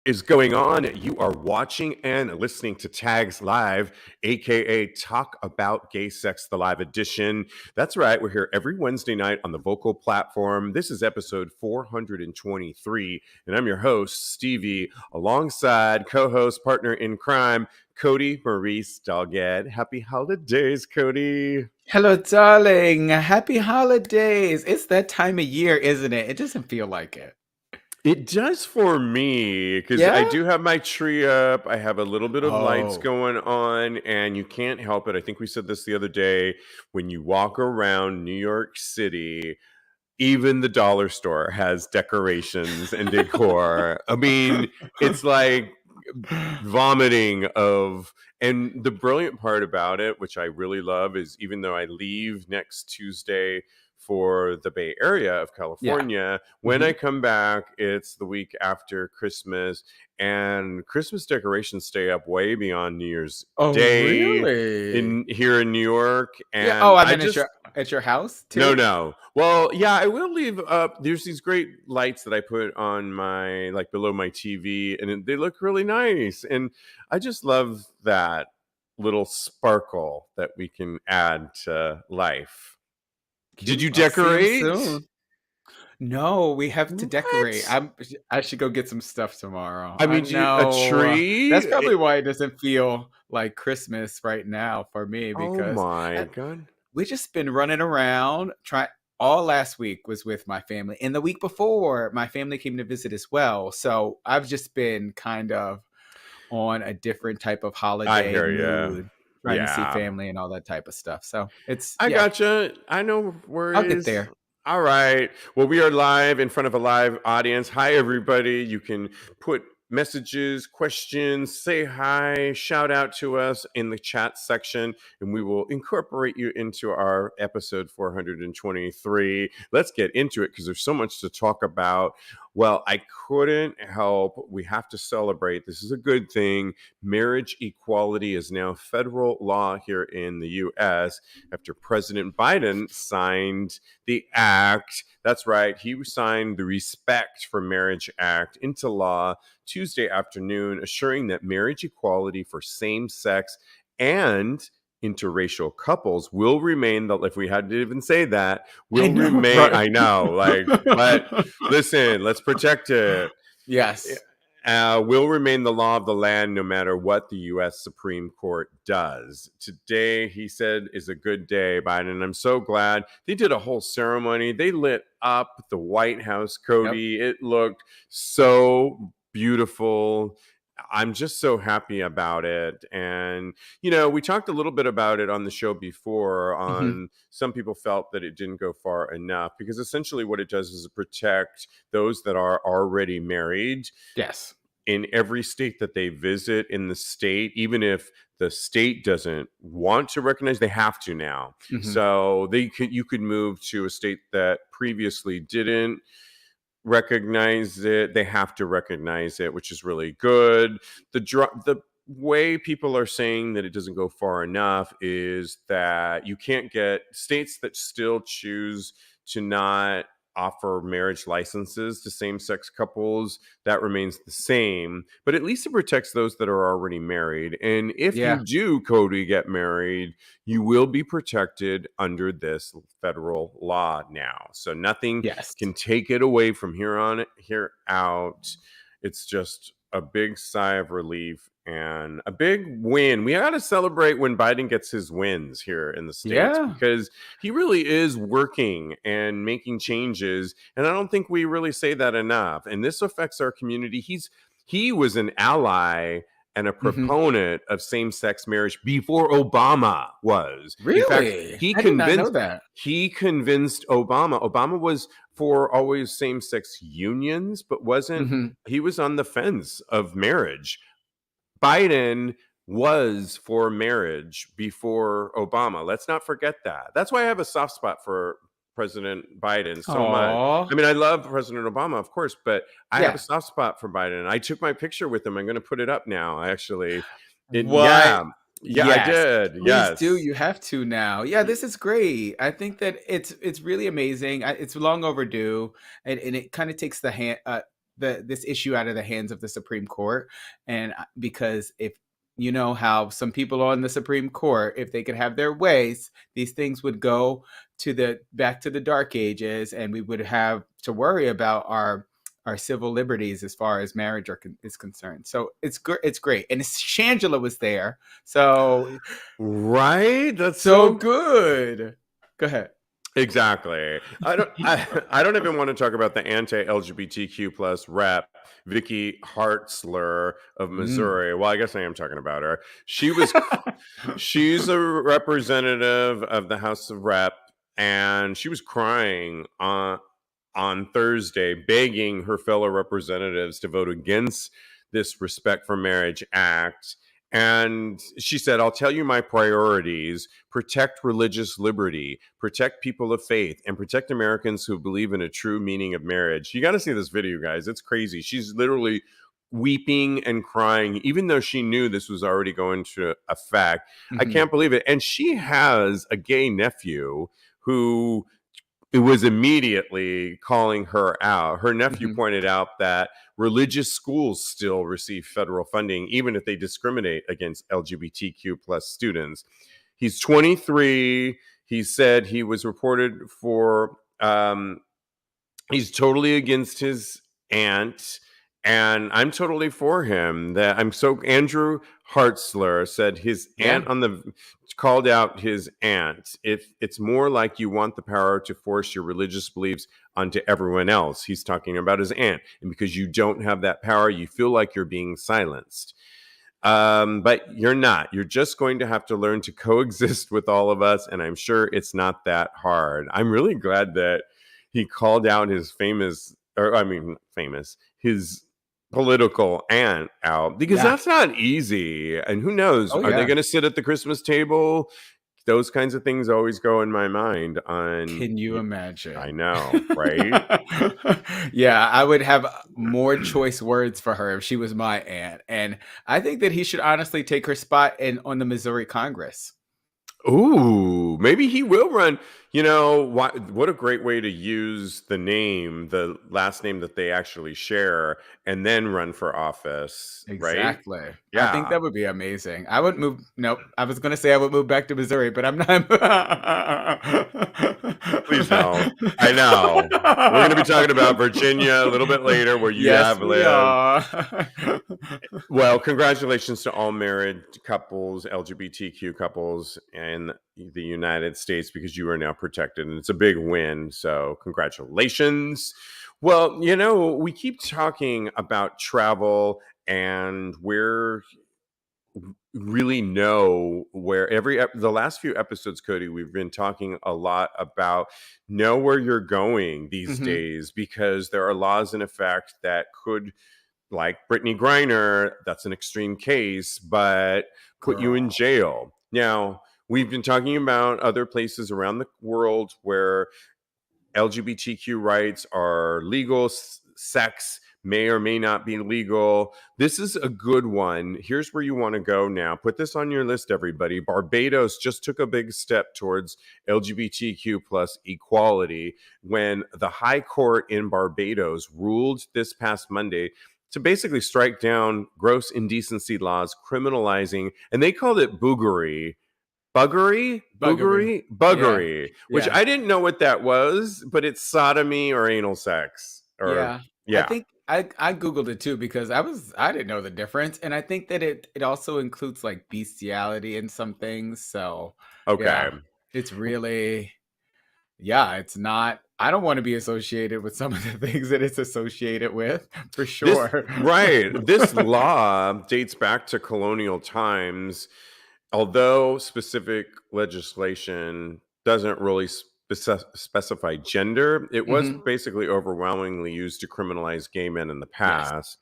is going on? You are watching and listening to Tags Live, aka Talk About Gay Sex, the live edition. That's right, we're here every Wednesday night on the Vocal platform. This is episode 423, and I'm your host, Stevie, alongside co host, partner in crime, Cody Maurice Doggett. Happy holidays, Cody. Hello, darling. Happy holidays. It's that time of year, isn't it? It doesn't feel like it. It does for me because I Yeah? do have my tree up. I have a little bit of lights Oh, going on, and you can't help it. I think we said this the other day. When you walk around New York City, even the dollar store has decorations and decor. I mean, it's like vomiting of. And the brilliant part about it, which I really love, is even though I leave next Tuesday for the Bay Area of yeah. California, when I hmm come back, it's the week after Christmas, and Christmas decorations stay up way beyond New Year's Oh, Day really? in here in New York. Yeah. Oh, And I I mean, just at your house no, too? no. Well, yeah, I will leave up. There's these great lights that I put on my, like, below my TV, and they look really nice. And I just love that little sparkle that we can add to life. Did Cute. you I'll see him decorate? soon. No, we have to decorate. What? I should go get some stuff tomorrow. I I mean, a know. tree? That's probably why it doesn't feel like Christmas right now for me Oh because my God. we just been running around trying. All last week was with my family, and the week before my family came to visit as well, so I've just been kind of on a different type of I holiday hear you. mood, trying to see Yeah. family and all that type of stuff. So it's, I yeah, gotcha. I know I'll get worries. there. All right. Well, we are live in front of a live audience. Hi, everybody. You can put messages, questions, say hi, shout out to us in the chat section, and we will incorporate you into our episode 423. Let's get into it because there's so much to talk about. Well, I couldn't help. We have to celebrate. This is a good thing. Marriage equality is now federal law here in the U.S. after President Biden signed the act. That's right. He signed the Respect for Marriage Act into law Tuesday afternoon, assuring that marriage equality for same-sex and interracial couples will remain, if we had to even say that, I will know, remain. right? I know, like, but listen, let's protect it. Yes. Will remain the law of the land no matter what the U.S. Supreme Court does. Today, he said, is a good day, Biden. And I'm so glad they did a whole ceremony. They lit up the White House, Yep. Cody. It looked so beautiful. I'm just so happy about it. And, we talked a little bit about it on the show before. hmm Some people felt that it didn't go far enough because essentially what it does is protect those that are already married Yes. in every state that they visit in the state, even if the state doesn't want to recognize, they have to now. hmm So you could move to a state that previously didn't recognize it. They have to recognize it, which is really good. The way people are saying that it doesn't go far enough is that you can't get states that still choose to not offer marriage licenses to same-sex couples. That remains the same, but at least it protects those that are already married. And if you Yeah. do, Cody, get married, you will be protected under this federal law now. So nothing Yes. can take it away from here out. It's just a big sigh of relief and a big win. We got to celebrate when Biden gets his wins here in the States Yeah. because he really is working and making changes. And I don't think we really say that enough. And this affects our community. He was an ally and a hmm proponent of same-sex marriage before Obama was. In fact, Really? I did not know that. he convinced Obama. Obama was for always same-sex unions, but wasn't. hmm He was on the fence of marriage. Biden was for marriage before Obama. Let's not forget that. That's why I have a soft spot for President Biden so much. Oh, I mean, I love President Obama, of course, but I have a yeah. soft spot for Biden. I took my picture with him. I'm going to put it up now, actually. What? Yeah, I Yes. did. Please do. Yes. You have to now. Yeah, this is great. I think that it's really amazing. It's long overdue, and it kind of takes this issue out of the hands of the Supreme Court, and because if you know how some people on the Supreme Court, if they could have their ways, these things would go back to the dark ages, and we would have to worry about our civil liberties as far as marriage is concerned. So it's great, and Shangela was there, so right. That's so good. Go ahead. Exactly. I don't even want to talk about the anti-LGBTQ plus rep Vicky Hartzler of Missouri. Well, I guess I am talking about her. She's a representative of the House of Rep, and she was crying on Thursday, begging her fellow representatives to vote against this Respect for Marriage Act. And she said, I'll tell you my priorities: protect religious liberty, protect people of faith, and protect Americans who believe in a true meaning of marriage. You got to see this video, guys. It's crazy. She's literally weeping and crying, even though she knew this was already going to affect. I can't believe it. And she has a gay nephew who was immediately calling her out. Her nephew pointed out that religious schools still receive federal funding, even if they discriminate against LGBTQ plus students. He's 23. He said he was reported for, he's totally against his aunt. And I'm totally for him. Andrew Hartzler said his aunt called out his aunt. If it's more like you want the power to force your religious beliefs onto everyone else. He's talking about his aunt. And because you don't have that power, you feel like you're being silenced. But you're not. You're just going to have to learn to coexist with all of us. And I'm sure it's not that hard. I'm really glad that he called out his his political aunt out, because that's not easy. And who knows, are they going to sit at the Christmas table? Those kinds of things always go in my mind. Can you imagine? I know, right? Yeah, I would have more choice words for her if she was my aunt. And I think that he should honestly take her spot on the Missouri Congress. Ooh, maybe he will run. You know, what a great way to use the last name that they actually share, and then run for office. Exactly. Right? Yeah. I think that would be amazing. I would move. Nope. I was going to say I would move back to Missouri, but I'm not. Please don't. I know. We're going to be talking about Virginia a little bit later, where you have lived. Well, congratulations to all married couples, LGBTQ couples in the United States, because you are now protected, and it's a big win. So congratulations. Well, you know, we keep talking about travel, and we're really know where the last few episodes, Cody, we've been talking a lot about know where you're going these days, because there are laws in effect that could, like Brittany Griner, that's an extreme case, but put you in jail. Now, we've been talking about other places around the world where LGBTQ rights are legal, sex may or may not be legal. This is a good one. Here's where you want to go now. Put this on your list, everybody. Barbados just took a big step towards LGBTQ plus equality when the High Court in Barbados ruled this past Monday to basically strike down gross indecency laws criminalizing, and they called it buggery, which I didn't know what that was, but it's sodomy or anal sex. I think I Googled it too, because I didn't know the difference. And I think that it also includes like bestiality and some things. So it's really, it's not, I don't want to be associated with some of the things that it's associated with, for sure. This law dates back to colonial times. Although specific legislation doesn't really specify gender, it was basically overwhelmingly used to criminalize gay men in the past.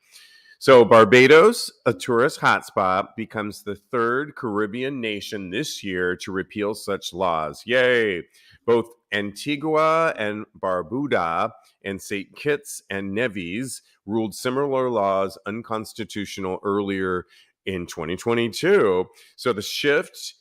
So Barbados, a tourist hotspot, becomes the third Caribbean nation this year to repeal such laws. Yay! Both Antigua and Barbuda and St. Kitts and Nevis ruled similar laws unconstitutional earlier in 2022. So the shift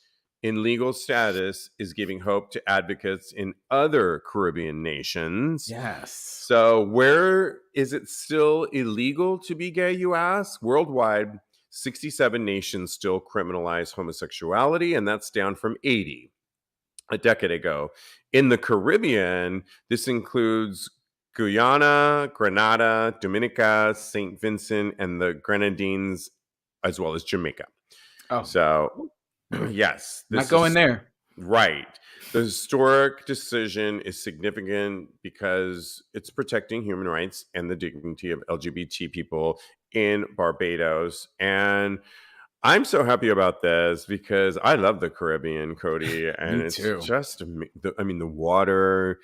in legal status is giving hope to advocates in other Caribbean nations. Yes. So, where is it still illegal to be gay, you ask? Worldwide, 67 nations still criminalize homosexuality, and that's down from 80 a decade ago. In the Caribbean, this includes Guyana, Grenada, Dominica, St. Vincent, and the Grenadines, as well as Jamaica. Oh, So, yes, not going there. Right. The historic decision is significant because it's protecting human rights and the dignity of LGBT people in Barbados. And I'm so happy about this because I love the Caribbean, Cody. And Me it's too. just, the water.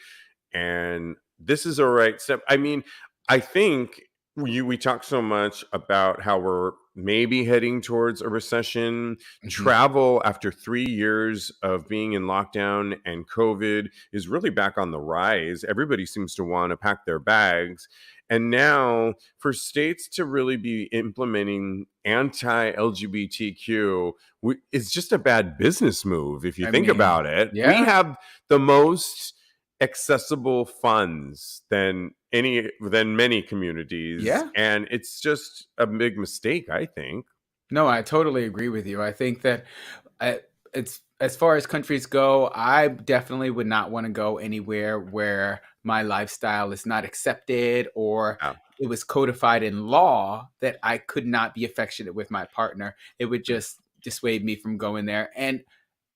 And this is a right step. I mean, I think we talk so much about how we're maybe heading towards a recession. Travel after 3 years of being in lockdown and COVID is really back on the rise. Everybody seems to want to pack their bags. And now for states to really be implementing anti-LGBTQ is just a bad business move if you think about it. yeah. We have the most accessible funds than many communities. Yeah. And it's just a big mistake, I think. No, I totally agree with you. I think that it's as far as countries go, I definitely would not want to go anywhere where my lifestyle is not accepted or it was codified in law that I could not be affectionate with my partner. It would just dissuade me from going there. And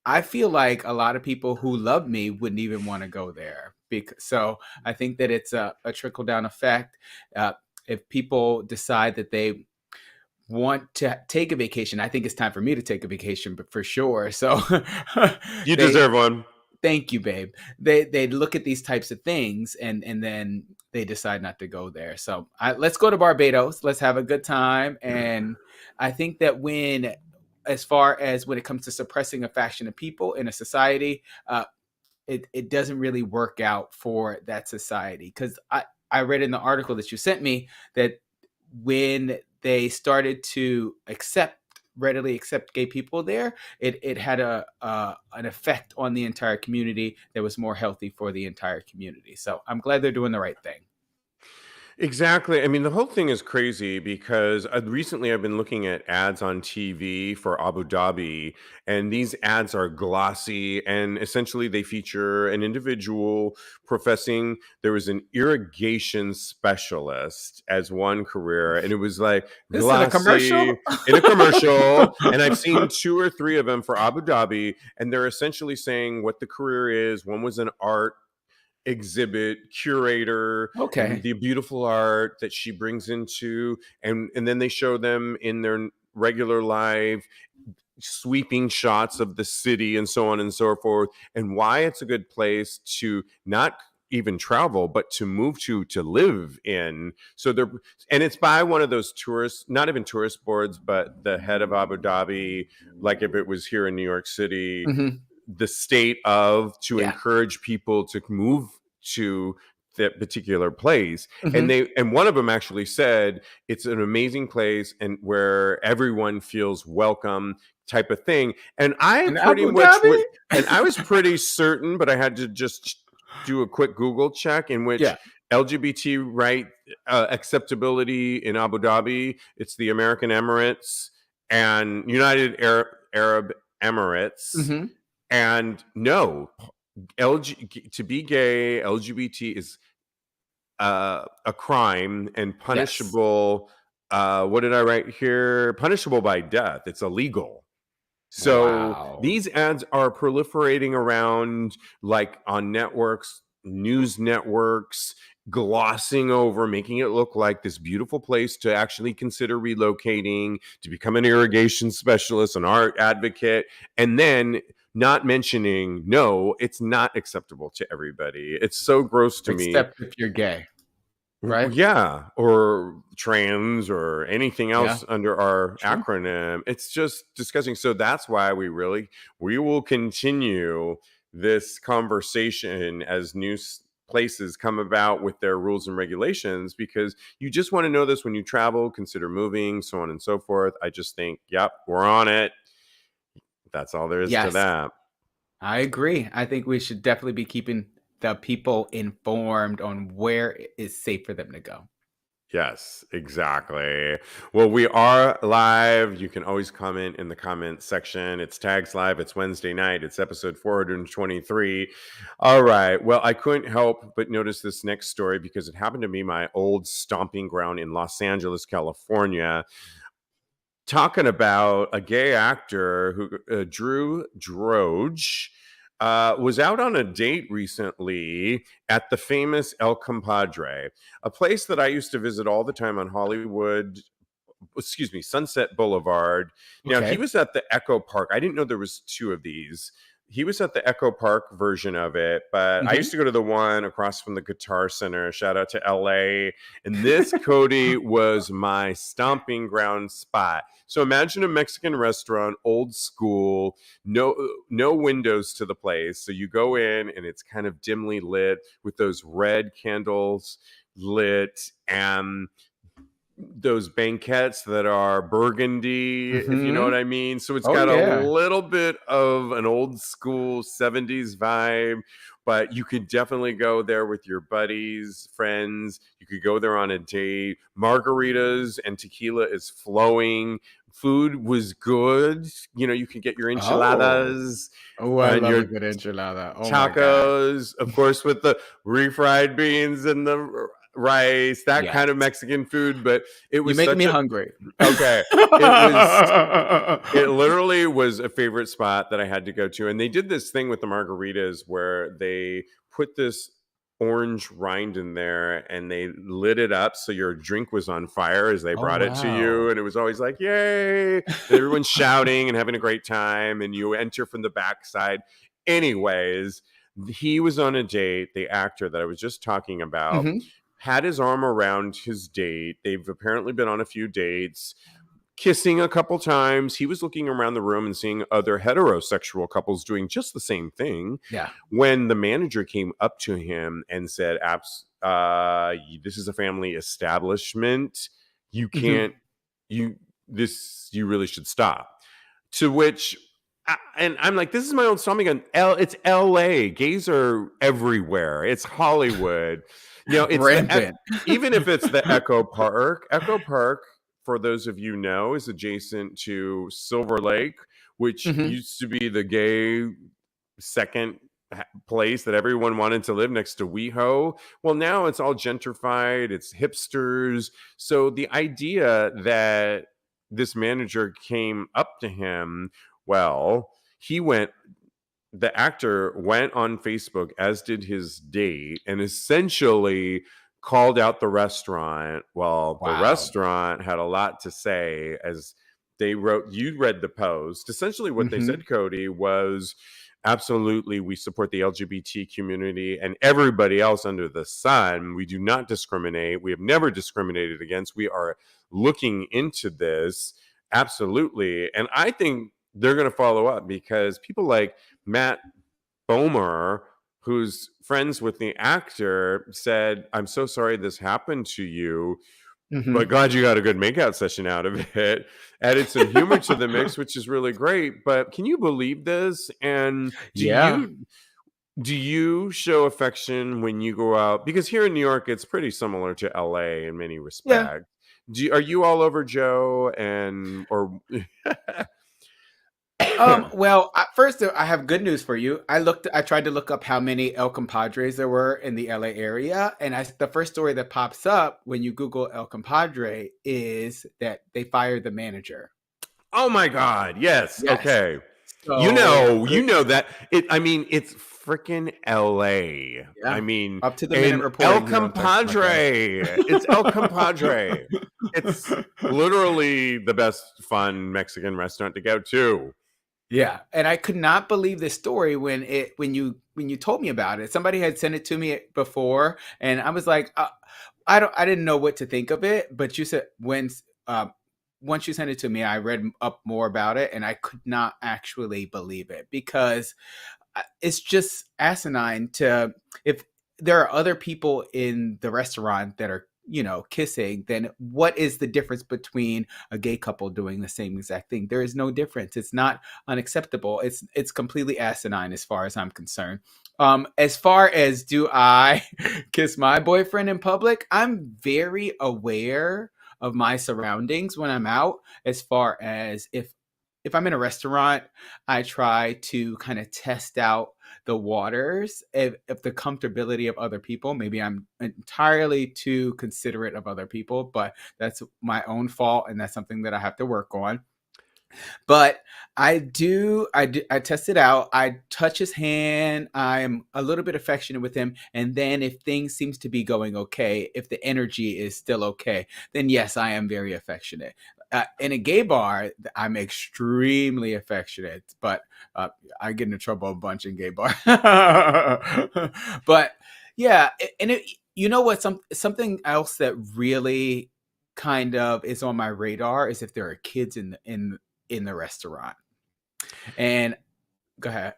I feel like a lot of people who love me wouldn't even want to go there. So I think that it's a trickle down effect. If people decide that they want to take a vacation, I think it's time for me to take a vacation, but for sure. So you deserve one. Thank you, babe. They look at these types of things and then they decide not to go there. So let's go to Barbados. Let's have a good time. And I think that as far as when it comes to suppressing a faction of people in a society, it doesn't really work out for that society. Because I read in the article that you sent me that when they started to readily accept gay people there, it had an effect on the entire community that was more healthy for the entire community. So I'm glad they're doing the right thing. Exactly. I mean, the whole thing is crazy because recently I've been looking at ads on TV for Abu Dhabi, and these ads are glossy, and essentially they feature an individual professing there was an irrigation specialist as one career, and it was like This glossy in a commercial? in a commercial. And I've seen 2 or 3 of them for Abu Dhabi, and they're essentially saying what the career is. One was an art exhibit curator, Okay, and the beautiful art that she brings into, and then they show them in their regular live sweeping shots of the city and so on and so forth, and why it's a good place to not even travel but to move to live in. So they're, and it's by one of those tourists, not even tourist boards, but the head of Abu Dhabi, like if it was here in New York City, the state of, to encourage people to move to that particular place. And one of them actually said it's an amazing place and where everyone feels welcome, type of thing. And I pretty much and I was pretty certain, but I had to just do a quick Google check in which LGBT right acceptability in Abu Dhabi, it's the American Emirates and United Arab Emirates. And no, to be gay, LGBT is a crime and punishable. What did I write here? Punishable by death. It's illegal. So these ads are proliferating around, like on networks, news networks, glossing over, making it look like this beautiful place to actually consider relocating, to become an irrigation specialist, an art advocate, and then not mentioning, no, it's not acceptable to everybody. It's so gross to me. Except if you're gay, right? Yeah, or trans or anything else under our acronym. It's just disgusting. So that's why we will continue this conversation as new places come about with their rules and regulations, because you just want to know this when you travel, consider moving, so on and so forth. I just think, yep, we're on it. That's all there is to Yes, that. I agree. I think we should definitely be keeping the people informed on where it is safe for them to go. Yes, exactly. Well, we are live. You can always comment in the comment section. It's Tags Live. It's Wednesday night. It's episode 423. All right. Well, I couldn't help but notice this next story because it happened to be my old stomping ground in Los Angeles, California. Talking about a gay actor who, Drew Droge, was out on a date recently at the famous El Compadre, a place that I used to visit all the time on Hollywood, excuse me, Sunset Boulevard. Now he Okay. was at the Echo Park. I didn't know there was two of these. He was at the Echo Park version of it, but I Hmm. used to go to the one across from the Guitar Center. Shout out to LA. And this, Cody, was my stomping ground spot. So imagine a Mexican restaurant, old school, no windows to the place. So you go in and it's kind of dimly lit with those red candles lit, and those banquettes that are burgundy, if you know Hmm. what I mean. So it's Oh got a yeah. little bit of an old school 70s vibe, but you could definitely go there with your buddies, friends. You could go there on a date. Margaritas and tequila is flowing. Food was good. You know, you can get your Oh. enchiladas Oh, I and love a your good enchilada. Oh my God. tacos, of course, with the refried beans and the rice, that Yes. kind of Mexican food. But it You was make me such a hungry. okay. It was it literally was a favorite spot that I had to go to. And they did this thing with the margaritas where they put this orange rind in there and they lit it up so your drink was on fire as they Oh brought it to you. wow. And it was always like, yay. And everyone's shouting and having a great time. And you enter from the backside. Anyways, he was on a date, the actor that I was just talking about. Hmm. Had his arm around his date. They've apparently been on a few dates, kissing a couple times. He was looking around the room and seeing other heterosexual couples doing just the same thing Yeah. when the manager came up to him and said, this is a family establishment. You Hmm. can't, you really should stop. To which, and I'm like, this is my own stomping gun. It's LA. Gays are everywhere. It's Hollywood. You know, Rampant. even if it's the Echo Park. Echo Park, for those of you know, is adjacent to Silver Lake, which Hmm. used to be the gay second place that everyone wanted to live next to WeHo. Well, now it's all gentrified, it's hipsters. So the idea that this manager came up to him, well, he went the actor went on Facebook, as did his date, and essentially called out the restaurant. Well, the Wow. restaurant had a lot to say as they wrote, you read the post. Essentially, what they Hmm. said, Cody, was absolutely, we support the LGBT community and everybody else under the sun. We do not discriminate. We have never discriminated against. We are looking into this. Absolutely. And I think they're going to follow up because people like Matt Bomer, who's friends with the actor, said, I'm so sorry this happened to you, but Hmm. glad you got a good makeout session out of it. Added some humor to the mix, which is really great. But can you believe this? And do Yeah. you do you show affection when you go out? Because here in New York, it's pretty similar to LA in many Yeah. respects. Are you all over Joe and or Well, first, I have good news for you. I tried to look up how many El Compadres there were in the LA area, and the first story that pops up when you Google El Compadre is that they fired the manager. Oh my God. Yes. Yes. Okay. So, You know that I mean, it's freaking LA. I yeah, mean, up to the minute in El reporting here on Tax Podcast. Compadre. It's El Compadre. It's literally the best fun Mexican restaurant to go to. Yeah, and I could not believe this story when you told me about it. Somebody had sent it to me before, and I was like, I didn't know what to think of it. But you said once you sent it to me, I read up more about it, and I could not actually believe it because it's just asinine to if there are other people in the restaurant that are kissing, then what is the difference between a gay couple doing the same exact thing? There is no difference. It's not unacceptable. It's completely asinine as far as I'm concerned. As far as do I kiss my boyfriend in public, I'm very aware of my surroundings when I'm out. As far as if I'm in a restaurant, I try to kind of test out the waters if the comfortability of other people. Maybe I'm entirely too considerate of other people, but that's my own fault, and that's something that I have to work on. But I test it out. I touch his hand. I'm a little bit affectionate with him. And then if things seems to be going okay, if the energy is still okay, then yes, I am very affectionate. In a gay bar, I'm extremely affectionate, but I get into trouble a bunch in gay bar. But yeah, and you know what? Something else that really kind of is on my radar is if there are kids in the restaurant. And go ahead.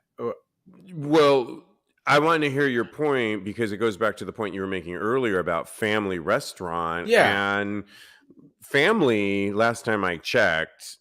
Well, I want to hear your point because it goes back to the point you were making earlier about family restaurant. Yeah. And family, last time I checked,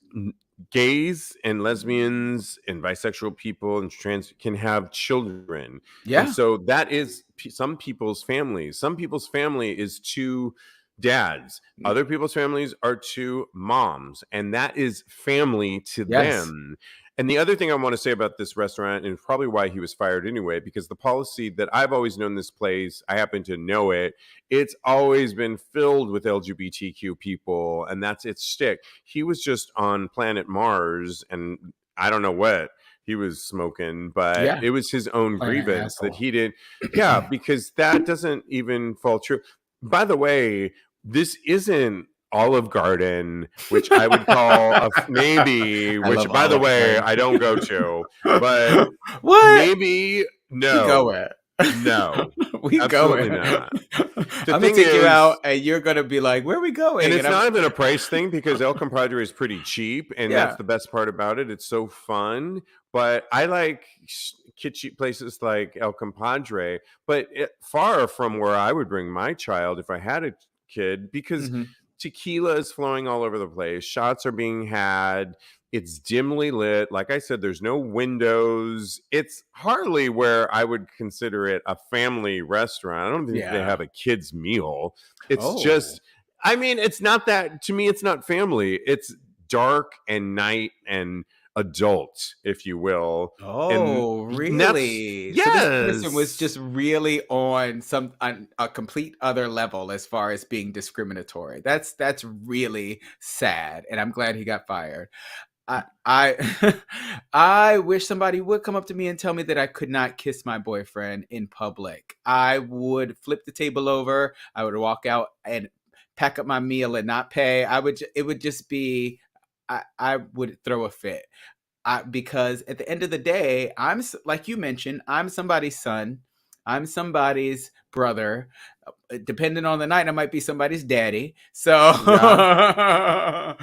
gays and lesbians and bisexual people and trans can have children. And Yeah. so that is some people's families. Some people's family is two dads. Other people's families are two moms. And that is family to Yes. them. And the other thing I want to say about this restaurant, and probably why he was fired anyway, because the policy that I've always known this place, I happen to know it, it's always been filled with LGBTQ people, and that's its shtick. He was just on planet Mars, and I don't know what he was smoking, but Yeah. it was his own Like an grievance that asshole. he did. Yeah, because that doesn't even fall true. By the way, this isn't Olive Garden, which I would call maybe, I which love by the Olive way, Garden. I don't go to, but What? maybe We no, going. no, We absolutely going. not. The I'm gonna thing take you is, out, and you're gonna be like, "Where are we going?" and And it's I'm not even a price thing because El Compadre is pretty cheap, and that's yeah. the best part about it. It's so fun. But I like kitschy places like El Compadre, but far from where I would bring my child if I had a kid, because Hmm. tequila is flowing all over the place. Shots are being had. It's dimly lit. Like I said, there's no windows. It's hardly where I would consider it a family restaurant. I don't think they Yeah. have a kid's meal. It's Oh. just, I mean, it's not that, to me, it's not family. It's dark and night and adult, if you will. And Oh, that's, really? So this person was yes. just really on a complete other level as far as being discriminatory. That's really sad, and I'm glad he got fired. I I wish somebody would come up to me and tell me that I could not kiss my boyfriend in public. I would flip the table over. I would walk out and pack up my meal and not pay. It would just be I would throw a fit. Because at the end of the day, like you mentioned, I'm somebody's son. I'm somebody's brother. Depending on the night, I might be somebody's daddy. So, Yeah.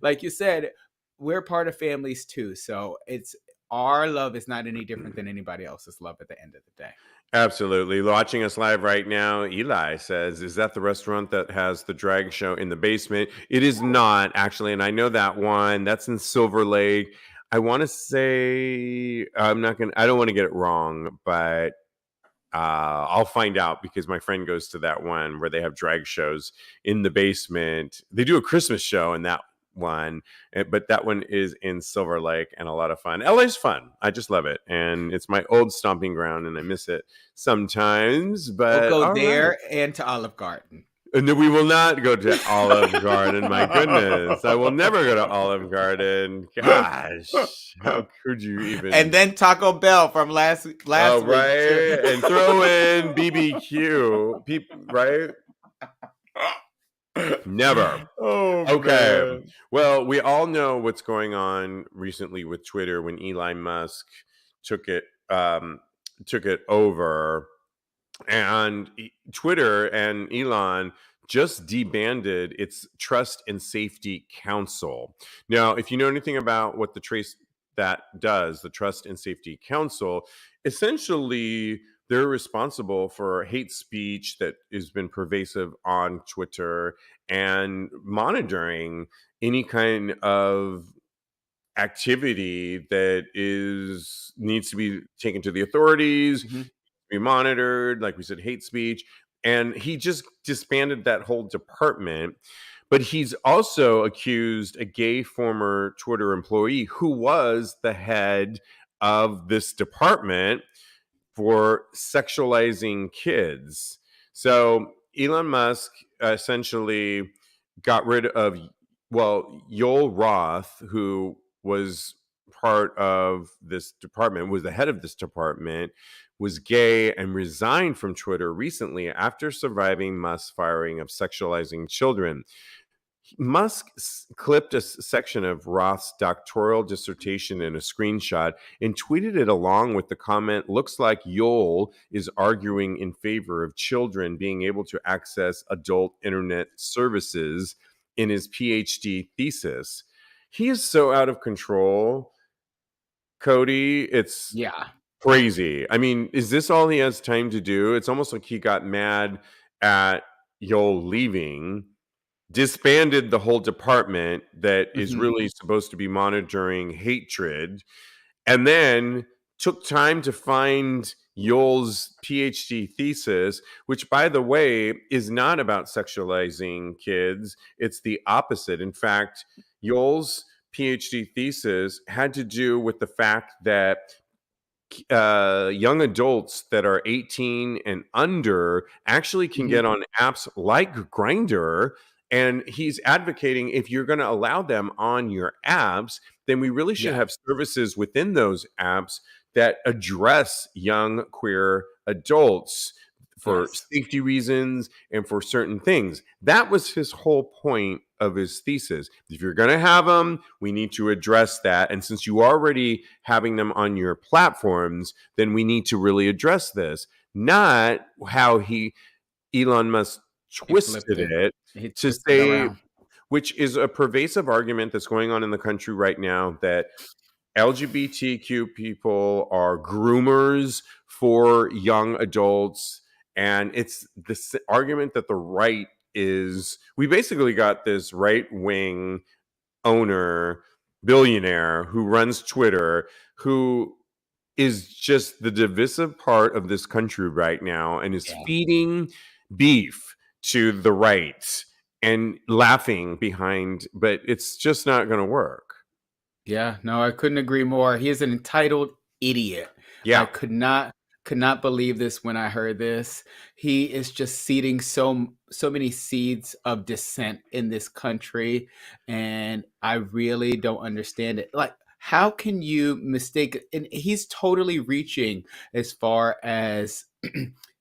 like you said, we're part of families too. So it's our love is not any different than anybody else's love at the end of the day. Absolutely. Watching us live right now, Eli says, "Is that the restaurant that has the drag show in the basement?" It is not, actually. And I know that one. That's in Silver Lake. I want to say, I don't want to get it wrong, but I'll find out because my friend goes to that one where they have drag shows in the basement. They do a Christmas show in that one, but that one is in Silver Lake and a lot of fun. LA's fun. I just love it. And it's my old stomping ground and I miss it sometimes, We'll but go all right. there and to Olive Garden. And then we will not go to Olive Garden. My goodness. I will never go to Olive Garden. Gosh. How could you And even? then Taco Bell from last Oh, week too. right. And throw in BBQ. Right? Never. Oh Okay. man. Well, we all know what's going on recently with Twitter when Elon Musk took it took it over, and Twitter and Elon just debanded its Trust and Safety Council. Now, if you know anything about what the Trust and Safety Council essentially they're responsible for hate speech that has been pervasive on Twitter and monitoring any kind of activity that needs to be taken to the authorities, Mhm. be monitored, like we said, hate speech. And he just disbanded that whole department. But he's also accused a gay former Twitter employee who was the head of this department for sexualizing kids. So Elon Musk essentially got rid of, well, Yoel Roth, who was part of this department, was the head of this department, was gay and resigned from Twitter recently after surviving Musk's firing of sexualizing children. Musk clipped a section of Roth's doctoral dissertation in a screenshot and tweeted it along with the comment, "Looks like Yoel is arguing in favor of children being able to access adult internet services," in his PhD thesis. He is so out of control, Cody. It's Yeah. crazy. I mean, is this all he has time to do? It's almost like he got mad at Yoel leaving, disbanded the whole department that is Mhm. really supposed to be monitoring hatred, and then took time to find Yoel's PhD thesis, which, by the way, is not about sexualizing kids. It's the opposite. In fact, Yoel's PhD thesis had to do with the fact that young adults that are 18 and under actually can Mhm. get on apps like Grindr. And he's advocating, if you're going to allow them on your apps, then we really should Yeah. have services within those apps that address young queer adults for Yes. safety reasons and for certain things. That was his whole point of his thesis. If you're going to have them, we need to address that. And since you are already having them on your platforms, then we need to really address this. Not how Elon Musk He flipped twisted it. it He to twisted say, around. which is a pervasive argument that's going on in the country right now, that LGBTQ people are groomers for young adults. And it's this argument that the right is, we basically got this right wing owner, billionaire who runs Twitter, who is just the divisive part of this country right now and is Yeah. feeding beef to the right and laughing behind, but it's just not going to work. Yeah, no, I couldn't agree more. He is an entitled idiot. I Yeah. could not believe this when I heard this. He is just seeding so many seeds of dissent in this country, and I really don't understand it. Like, how can you mistake? And he's totally reaching as far as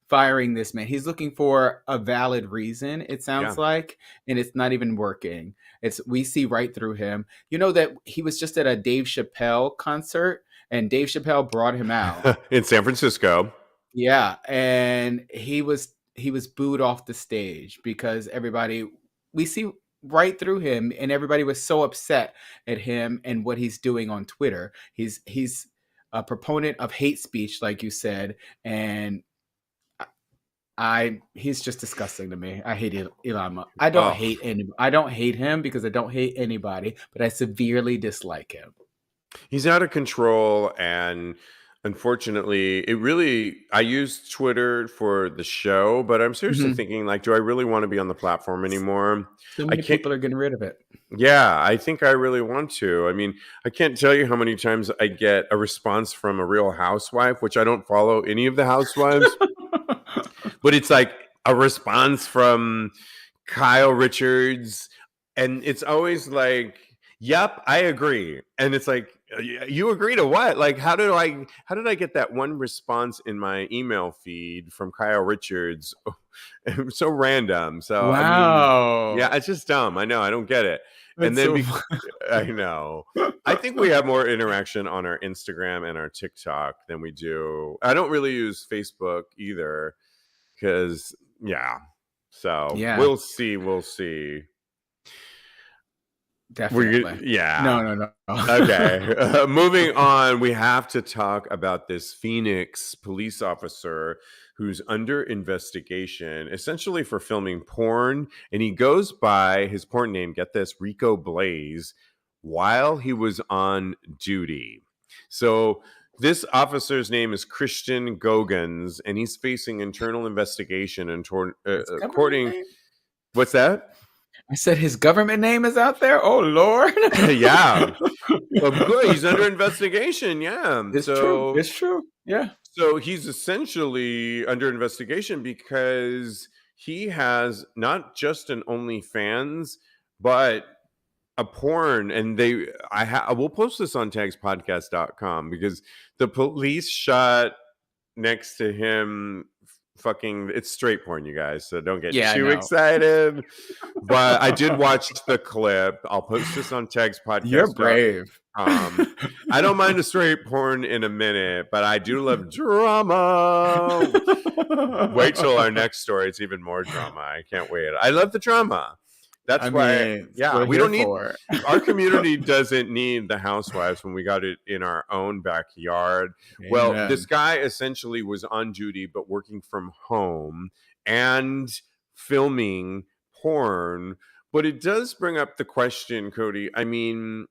firing this man. He's looking for a valid reason, it Yeah. sounds like, and it's not even working. It's we see right through him. You know that he was just at a Dave Chappelle concert and Dave Chappelle brought him out. In San Francisco. Yeah, and he was booed off the stage because everybody we see right through him and everybody was so upset at him and what he's doing on Twitter. He's a proponent of hate speech like you said, and he's just disgusting to me. I hate Elon Musk. Oh, I don't hate him because I don't hate anybody, but I severely dislike him. he's out of control. And unfortunately, I use Twitter for the show, but I'm seriously Mhm. thinking, like, do I really want to be on the platform anymore? So I many can't. people are getting rid of it. Yeah, I think I really want to. I mean, I can't tell you how many times I get a response from a Real Housewife, which I don't follow any of the housewives, but it's like a response from Kyle Richards, and it's always like, "Yep, I agree." And it's like, "You agree to what? Like, how did I get that one response in my email feed from Kyle Richards?" So random. So I mean, yeah, Wow. it's just dumb. I know, I don't get it. And That's then so I know. I think we have more interaction on our Instagram and our TikTok than we do. I don't really use Facebook either because, yeah. So Yeah. we'll see. We'll see. Definitely. Yeah. No. Okay. Moving on, we have to talk about this Phoenix police officer who's under investigation essentially for filming porn. And he goes by his porn name, get this, Rico Blaze, while he was on duty. So this officer's name is Christian Gogans, and he's facing internal investigation and His government according. name? What's that? I said his government name is out there. Oh Lord. Yeah. Well, good. He's under investigation. Yeah. It's true. It's true. Yeah. So he's essentially under investigation because he has not just an OnlyFans, but a porn. And I will post this on tagspodcast.com because the police shot next to him fucking, it's straight porn, you guys, so don't get too excited. But I did watch the clip. I'll post this on Tags Podcast. You're brave. I don't mind a straight porn in a minute, but I do love drama. Wait till our next story. It's even more drama. I can't wait. I love the drama. That's why, we don't need our community doesn't need the housewives when we got it in our own backyard. Amen. Well, this guy essentially was on duty but working from home and filming porn. But it does bring up the question, Cody. I mean,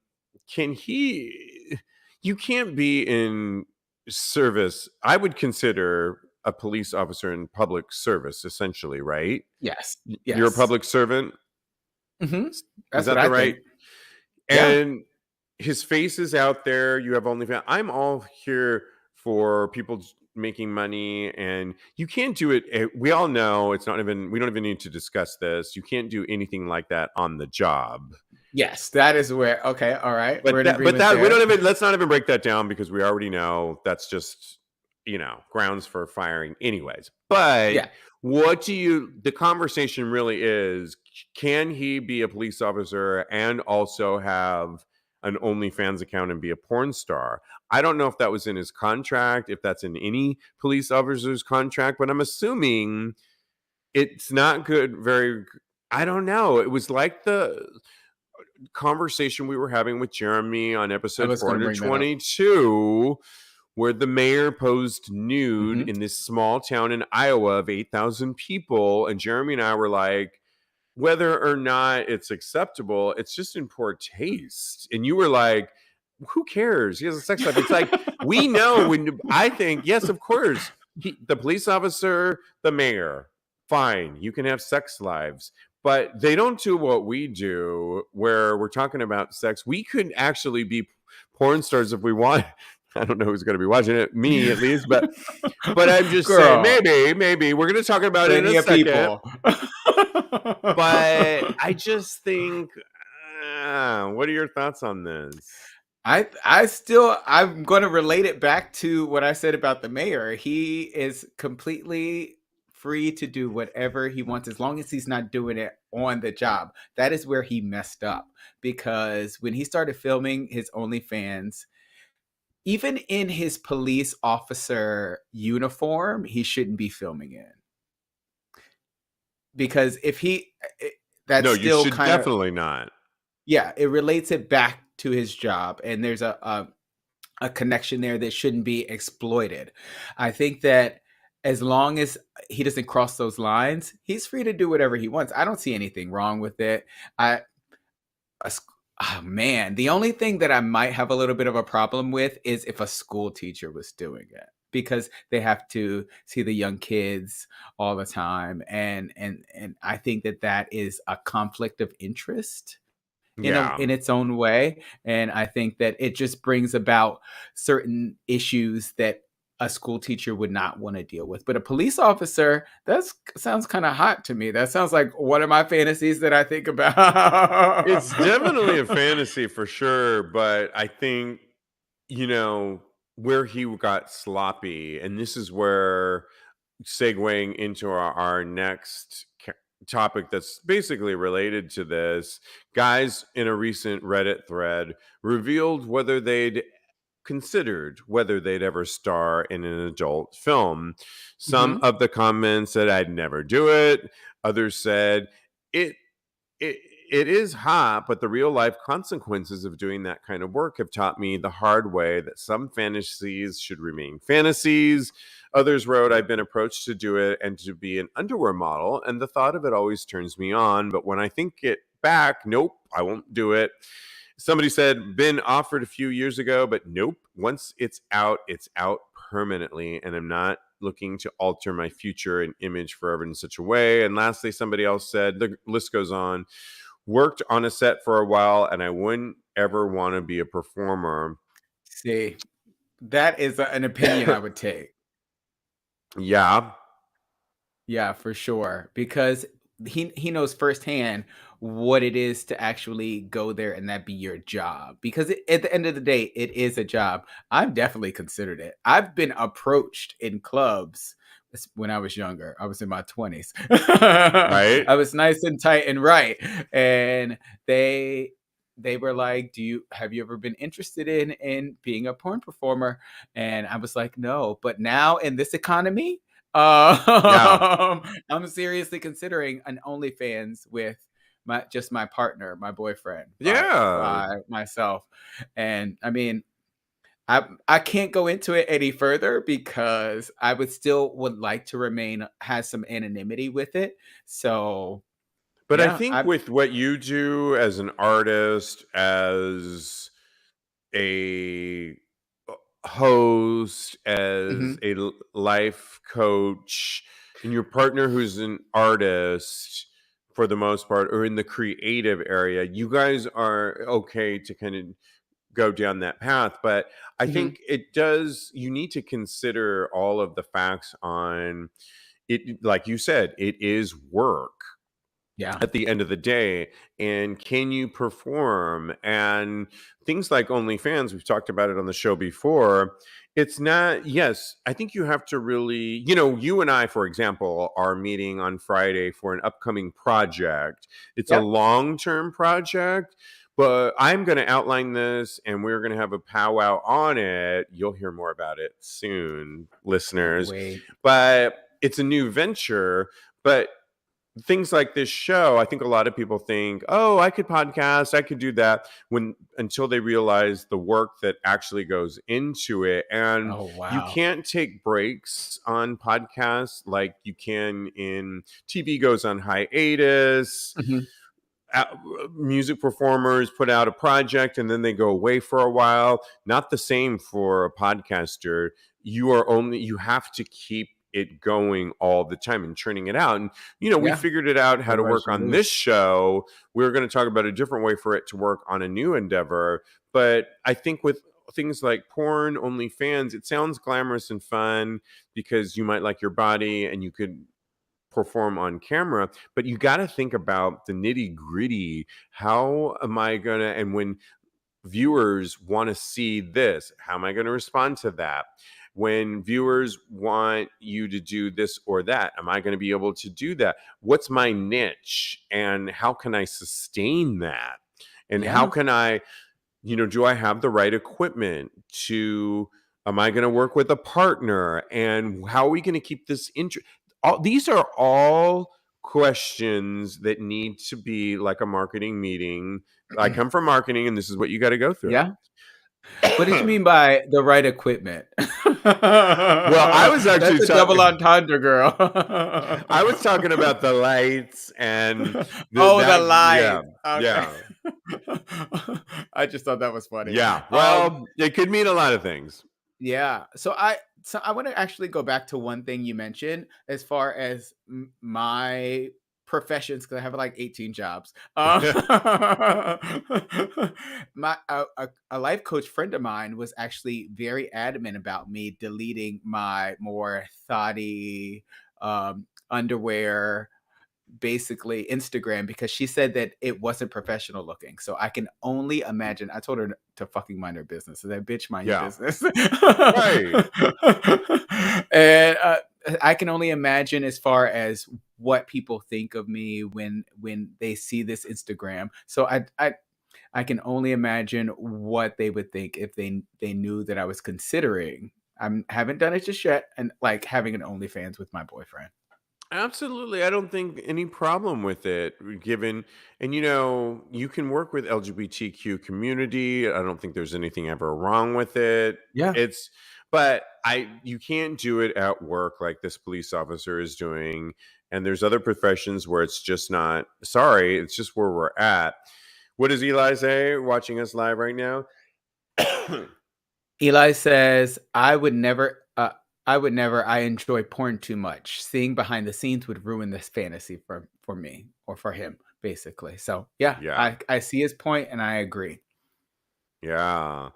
you can't be in service. I would consider a police officer in public service, essentially, right? Yes. You're a public servant? Mm-hmm. Is that the right? And his face is out there. You have OnlyFans. I'm all here for people making money, and you can't do it. We all know we don't even need to discuss this. You can't do anything like that on the job. Yes, that is where. Okay, all right. But let's not even break that down because we already know that's just grounds for firing, anyways. But the conversation really is: can he be a police officer and also have an OnlyFans account and be a porn star? I don't know if that was in his contract, if that's in any police officer's contract, but I'm assuming it's not good. I don't know. It was like the conversation we were having with Jeremy on episode 422, where the mayor posed nude in this small town in Iowa of 8,000 people. And Jeremy and I were like, whether or not it's acceptable, it's just in poor taste. And you were like, who cares? He has a sex life. It's like, we know I think, yes, of course, the police officer, the mayor, fine, you can have sex lives. But they don't do what we do, where we're talking about sex. We could actually be porn stars if we want. I don't know who's going to be watching it, me at least, but I'm just saying, maybe we're going to talk about it in a second. But I just think, what are your thoughts on this? I'm going to relate it back to what I said about the mayor. He is completely free to do whatever he wants as long as he's not doing it on the job. That is where he messed up, because when he started filming his OnlyFans, even in his police officer uniform, he shouldn't be filming in. Because if he, that's no, still you should definitely not. Yeah, it relates it back to his job, and there's a connection there that shouldn't be exploited. I think that as long as he doesn't cross those lines, he's free to do whatever he wants. I don't see anything wrong with it. The only thing that I might have a little bit of a problem with is if a school teacher was doing it, because they have to see the young kids all the time. And I think that is a conflict of interest in its own way. And I think that it just brings about certain issues that a school teacher would not want to deal with. But a police officer, that sounds kind of hot to me. That sounds like one of my fantasies that I think about. It's definitely a fantasy for sure. But I think, where he got sloppy, and this is where segueing into our next topic that's basically related to this, guys in a recent Reddit thread revealed whether they'd ever star in an adult film. Some of the comments said I'd never do it. Others said it is hot, but the real life consequences of doing that kind of work have taught me the hard way that some fantasies should remain fantasies. Others wrote, I've been approached to do it and to be an underwear model, and the thought of it always turns me on. But when I think it back, nope, I won't do it. Somebody said, been offered a few years ago, but nope. Once it's out permanently, and I'm not looking to alter my future and image forever in such a way. And lastly, somebody else said, the list goes on, worked on a set for a while, and I wouldn't ever want to be a performer. See, that is an opinion I would take. Yeah. Yeah, for sure. Because he knows firsthand what it is to actually go there and that be your job. Because at the end of the day, it is a job. I've definitely considered it. I've been approached in clubs when I was younger. I was in my 20s. Right. I was nice and tight and right. And they were like, have you ever been interested in being a porn performer? And I was like, no. But now in this economy, Yeah. I'm seriously considering an OnlyFans with my partner, my boyfriend, Yeah. by myself. And I mean, I can't go into it any further because I would like to has some anonymity with it. So But I yeah, think with what you do as an artist, as a host, as mhm. a life coach, and your partner who's an artist for the most part, or in the creative area, you guys are okay to kind of go down that path. But I Mhm. think you need to consider all of the facts on it. Like you said, it is work Yeah. at the end of the day. And can you perform? And things like OnlyFans, we've talked about it on the show before. It's not, yes, I think you have to really, you and I, for example, are meeting on Friday for an upcoming project. It's a Yep. long-term project, but I'm going to outline this and we're going to have a powwow on it. You'll hear more about it soon, Can't listeners. wait. But it's a new venture. But things like this show, I think a lot of people think, oh, I could podcast, I could do that, until they realize the work that actually goes into it. And Oh you wow. can't take breaks on podcasts like you can in TV goes on hiatus. Mhm. uh, Music performers put out a project and then they go away for a while. Not the same for a podcaster. You have to keep it going all the time and churning it out. And we Yeah. figured it out how to Otherwise work you on lose. this show. We're going to talk about a different way for it to work on a new endeavor. But I think with things like porn, OnlyFans, it sounds glamorous and fun because you might like your body and you could perform on camera, but you got to think about the nitty gritty. How am I going to, and when viewers want to see this, how am I going to respond to that? When viewers want you to do this or that, am I going to be able to do that? What's my niche and how can I sustain that? And how Yeah. can I, do I have the right equipment am I going to work with a partner? And how are we going to keep this these are all questions that need to be like a marketing meeting. I come from marketing, and this is what you got to go through. Yeah. What did you mean by the right equipment? Well, I was actually That's a double talking. entendre, girl. I was talking about the lights and The yeah, lights. Okay. yeah, I just thought that was funny. yeah. Well, it could mean a lot of things. Yeah. So I want to actually go back to one thing you mentioned as far as my professions, because I have like 18 jobs. My a life coach friend of mine was actually very adamant about me deleting my more thoughty underwear, basically Instagram, because she said that it wasn't professional looking. So I can only imagine. I told her to fucking mind her business. So that bitch mind your Yeah, business. right. And I can only imagine as far as what people think of me when they see this Instagram. So I can only imagine what they would think if they knew that I was considering. I haven't done it just yet, and like having an OnlyFans with my boyfriend. Absolutely. I don't think any problem with it given and you can work with LGBTQ community. I don't think there's anything ever wrong with it. Yeah. It's but I you can't do it at work like this police officer is doing, and there's other professions where it's just not sorry, it's just where we're at. What does Eli say watching us live right now? Eli says, I enjoy porn too much. Seeing behind the scenes would ruin this fantasy for me or for him, basically. So yeah, Yeah. I see his point and I agree. Yeah.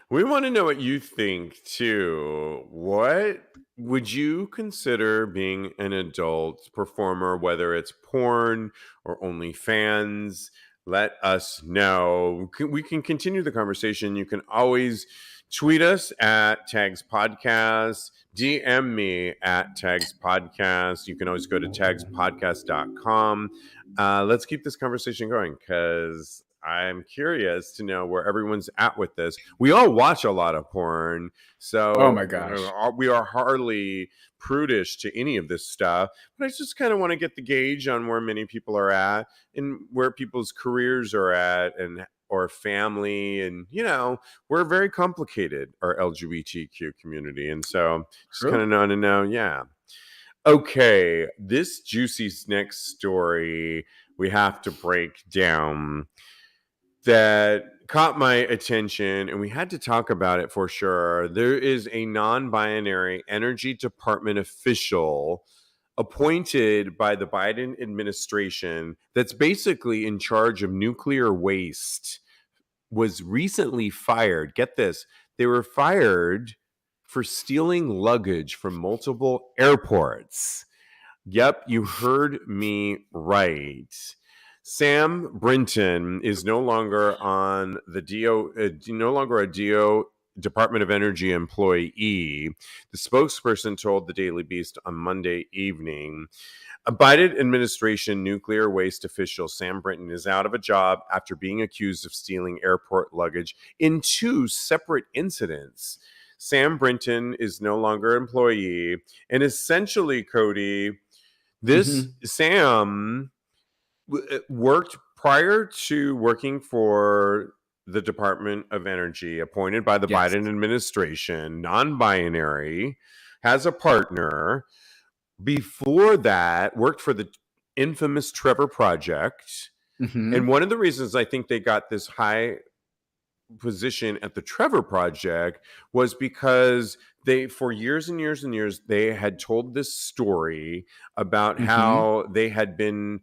We want to know what you think too. What would you consider being an adult performer, whether it's porn or OnlyFans? Let us know. We can continue the conversation. You can always tweet us at Tags Podcast, DM me at Tags Podcast. You can always go to tagspodcast.com. Let's keep this conversation going because I'm curious to know where everyone's at with this. We all watch a lot of porn, Oh so my gosh. we are hardly prudish to any of this stuff. But I just kind of want to get the gauge on where many people are at and where people's careers are at and or family. And, we're very complicated, our LGBTQ community. And so just kind True. of want to know, yeah. Okay, this juicy next story we have to break down that caught my attention, and we had to talk about it for sure. There is a non-binary energy department official appointed by the Biden administration that's basically in charge of nuclear waste was recently fired. Get this, they were fired for stealing luggage from multiple airports. Yep, you heard me right. Sam Brinton is no longer on the no longer a DO Department of Energy employee. The spokesperson told the Daily Beast on Monday evening. A Biden administration nuclear waste official Sam Brinton is out of a job after being accused of stealing airport luggage in two separate incidents. Sam Brinton is no longer an employee, and essentially, Cody, this Sam worked prior to working for the Department of Energy, appointed by the Yes. Biden administration, non-binary, has a partner. Before that, worked for the infamous Trevor Project. And one of the reasons I think they got this high position at the Trevor Project was because they, for years and years and years, they had told this story about how they had been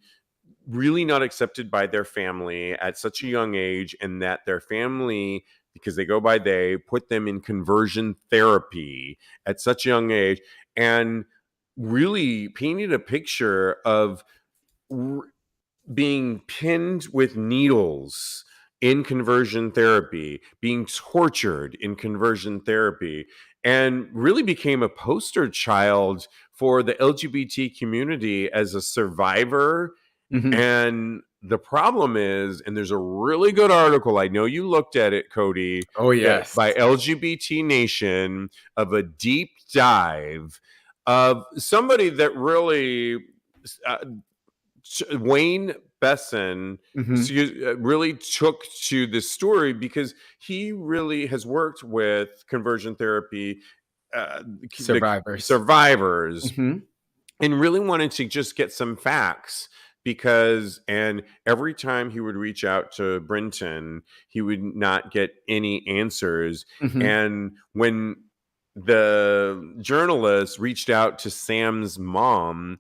really not accepted by their family at such a young age, and that their family, because they go by they, put them in conversion therapy at such a young age, and really painted a picture of being pinned with needles in conversion therapy, being tortured in conversion therapy, and really became a poster child for the LGBT community as a survivor. And the problem is, and there's a really good article, I know you looked at it, Cody. Oh, yes. By LGBT Nation, of a deep dive of somebody that really Wayne Besson really took to this story because he really has worked with conversion therapy survivors and really wanted to just get some facts because, and every time he would reach out to Brinton, he would not get any answers. And when the journalist reached out to Sam's mom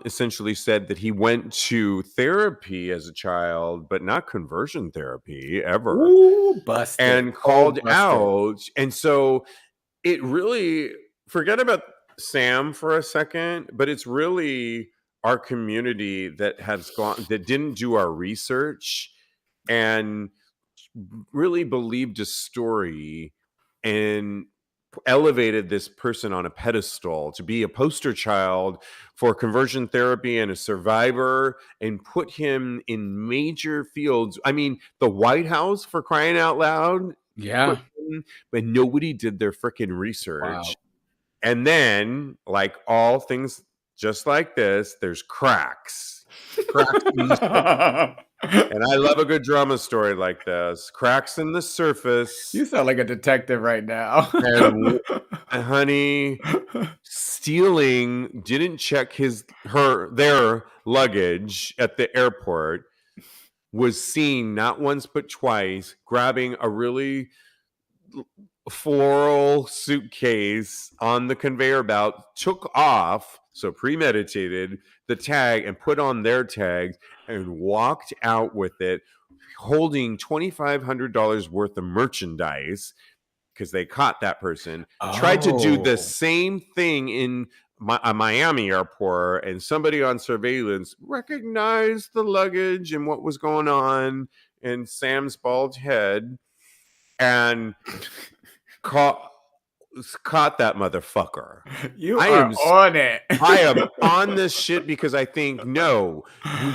essentially said that he went to therapy as a child, but not conversion therapy ever. Ooh, busted. And called out. And so it really, forget about Sam for a second, but it's really our community that didn't do our research and really believed a story and elevated this person on a pedestal to be a poster child for conversion therapy and a survivor and put him in major fields. I mean, the White House, for crying out loud. Yeah. But nobody did their freaking research. Wow. And then, like all things just like this, there's cracks. Cracks in the and I love a good drama story like this. Cracks in the surface. You sound like a detective right now. And honey, stealing, didn't check their luggage at the airport, was seen not once but twice grabbing a really floral suitcase on the conveyor belt, took off, so premeditated, the tag and put on their tags and walked out with it, holding $2,500 worth of merchandise because they caught that person. Tried to do the same thing in a Miami airport, and somebody on surveillance recognized the luggage and what was going on in Sam's bald head and caught that motherfucker. I am on it. I am on this shit because I think, no,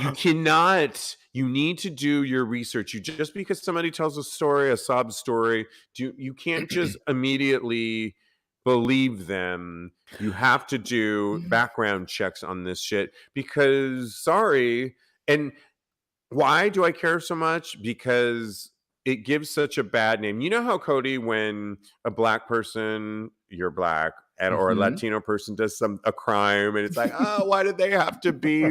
you cannot. You need to do your research. Just because somebody tells a story, a sob story, you can't just immediately believe them. You have to do background checks on this shit because, sorry. And why do I care so much? Because it gives such a bad name. You know how, Cody, when a black person, you're black, or a Latino person does a crime, and it's like, oh, why did they have to be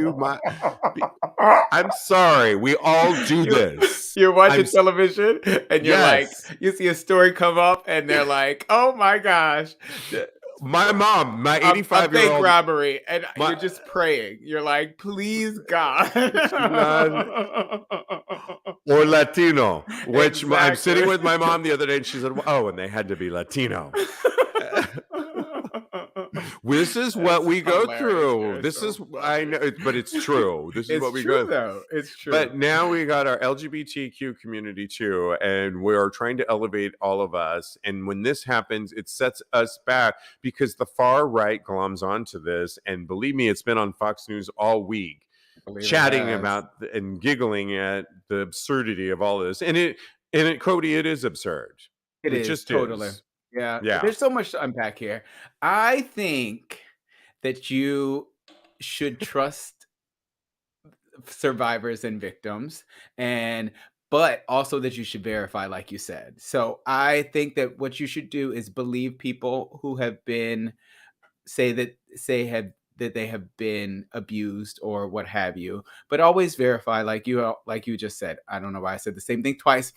I'm sorry, we all do this. You're watching television, and you're like, you see a story come up, and they're like, oh my gosh. My mom, my 85-year-old, fake robbery, and you're just praying. You're like, please, God. Or Latino, which I'm sitting with my mom the other day, and she said, oh, and they had to be Latino. This is what we go through. This is, I know, but it's true. This is what we go through. It's true. But now we got our LGBTQ community too, and we're trying to elevate all of us. And when this happens, it sets us back because the far right gloms onto this. And believe me, it's been on Fox News all week, chatting about and giggling at the absurdity of all this. And Cody, it is absurd. It just totally is. Yeah. There's so much to unpack here. I think that you should trust survivors and victims, but also that you should verify, like you said. So I think that what you should do is believe people who have been that they have been abused or what have you, but always verify, like you just said. I don't know why I said the same thing twice.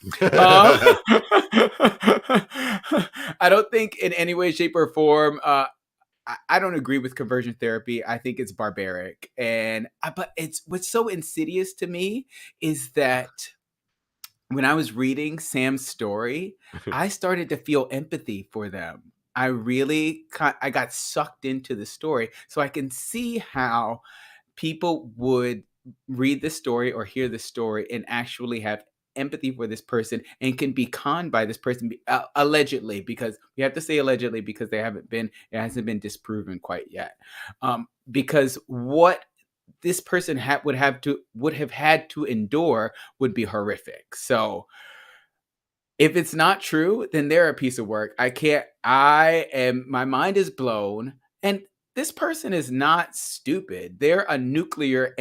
I don't think in any way, shape, or form. I don't agree with conversion therapy. I think it's barbaric, but what's so insidious to me is that when I was reading Sam's story, I started to feel empathy for them. I got sucked into the story, so I can see how people would read the story or hear the story and actually have empathy for this person and can be conned by this person, allegedly, because we have to say allegedly because it hasn't been disproven quite yet. Because what this person would have had to endure would be horrific. So if it's not true, then they're a piece of work. My mind is blown. And this person is not stupid. They're a nuclear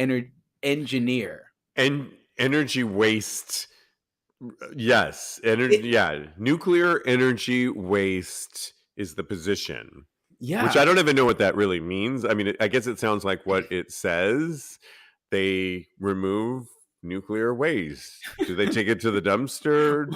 engineer. And energy waste. Yes. Nuclear energy waste is the position. Yeah. Which I don't even know what that really means. I mean, I guess it sounds like what it says. They remove nuclear waste. Do they take it to the dumpster?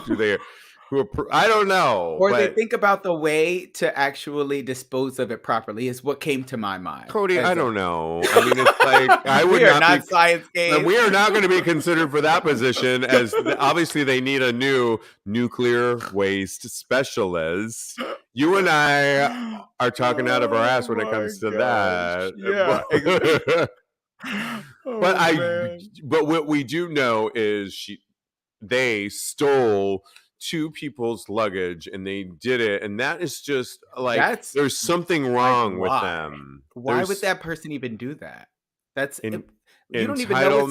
I don't know. Or they think about the way to actually dispose of it properly is what came to my mind. Cody, I don't know. I mean, it's like I would not be science games. We are not going to be considered for that position, as obviously they need a new nuclear waste specialist. You and I are talking out of our ass when it comes to that. Yeah, exactly. But what we do know is they stole two people's luggage and they did it, and that is just like there's something wrong with them. Why would that person even do that? That's you don't even know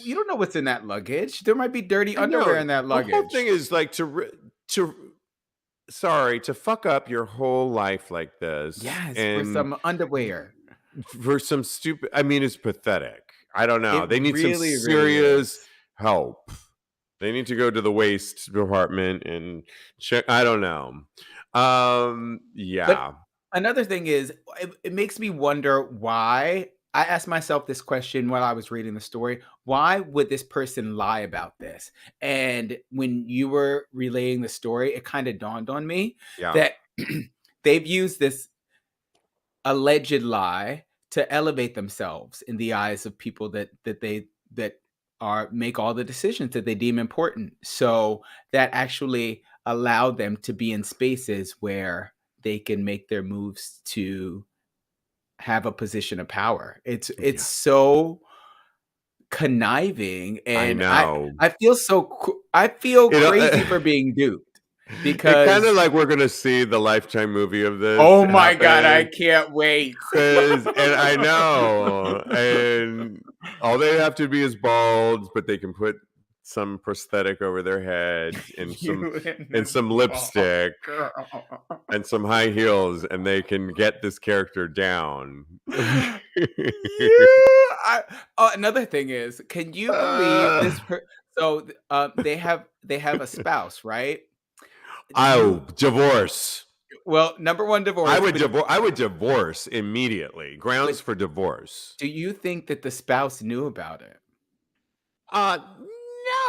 you don't know what's in that luggage. There might be dirty underwear in that luggage. The whole thing is like to fuck up your whole life like this. Yes, for some underwear. for some stupid. I mean, it's pathetic. I don't know. It They need some really, really is. serious help. They need to go to the waste department and check. I don't know. But Yeah. another thing is, it makes me wonder why. I asked myself this question while I was reading the story. Why would this person lie about this? And when you were relaying the story, it kind of dawned on me Yeah. that they've used this alleged lie to elevate themselves in the eyes of people that are make all the decisions that they deem important. So that actually allowed them to be in spaces where they can make their moves to have a position of power. It's Yeah. so conniving, I and know. I feel I feel You know, crazy for being duped it kind of because like we're gonna see the Lifetime movie of this oh my god, I happen. can't wait. And I know, and all they have to be is bald, but they can put some prosthetic over their head and You and some this lipstick girl. and some high heels, and they can get this character down. Yeah. Another thing is, can you believe this? So they have a spouse, right? Oh, You divorce. well, number one, divorce. I would divorce immediately. Grounds But for divorce. do you think that the spouse knew about it? Uh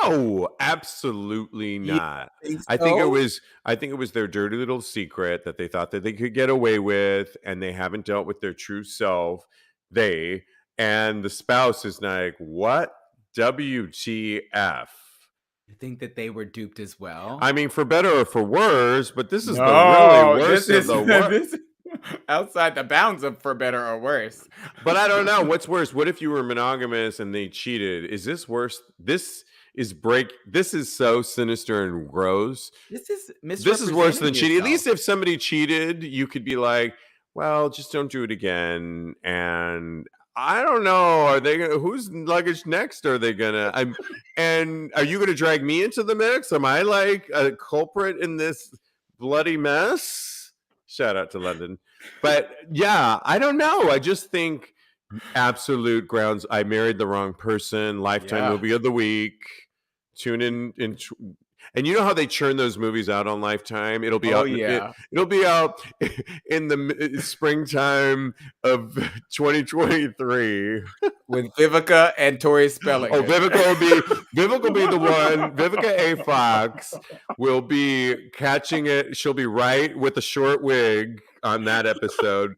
no, absolutely You not. think I think so? it was their dirty little secret that they thought that they could get away with, and they haven't dealt with their true self. They and the spouse is like, "What? WTF?" You think that they were duped as well? I mean, for better or for worse, but this is the really No, this worst of is the worst. this is outside the bounds of for better or worse. But I don't know what's worse. What if you were monogamous and they cheated? Is this worse? This is so sinister and gross. This is This is worse misrepresenting than cheating. At yourself. least if somebody cheated, you could be like, well, just don't do it again. And I don't know. Are they gonna whose luggage next are they gonna and are you gonna drag me into the mix? Am I like a culprit in this bloody mess? Shout out to London. But yeah, I don't know. I just think absolute grounds. I married the wrong person. Lifetime Yeah. movie of the week. Tune in and you know how they churn those movies out on Lifetime? It'll be Oh out. yeah. It'll be out in the springtime of 2023. With Vivica and Tori Spelling. Oh, Vivica will be the one. Vivica A. Fox will be catching it. She'll be right with a short wig on that episode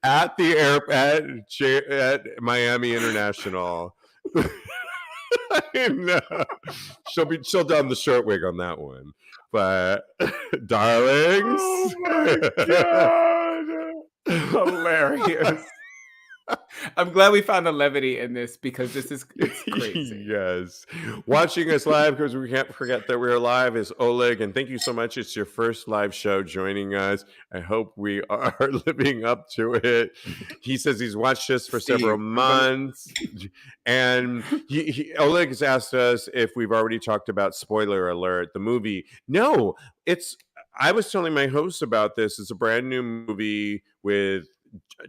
at the at Miami International. And, she'll don the short wig on that one, but darlings, Oh my god, hilarious. I'm glad we found the levity in this because it's crazy. yes, watching us live because we can't forget that we're live is Oleg, and thank you so much. It's your first live show joining us. I hope we are living up to it. He says he's watched us for several months, and Oleg has asked us if we've already talked about, spoiler alert, the movie. No, I was telling my host about this. It's a brand new movie with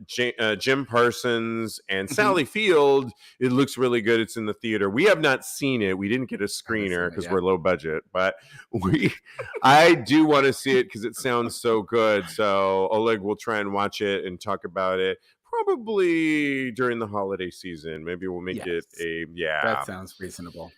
Jim Parsons and Sally Field. It looks really good. It's in the theater. We have not seen it. We didn't get a screener because we're low budget, but I do want to see it because it sounds so good. So Oleg will try and watch it and talk about it probably during the holiday season. Maybe we'll make it That sounds reasonable.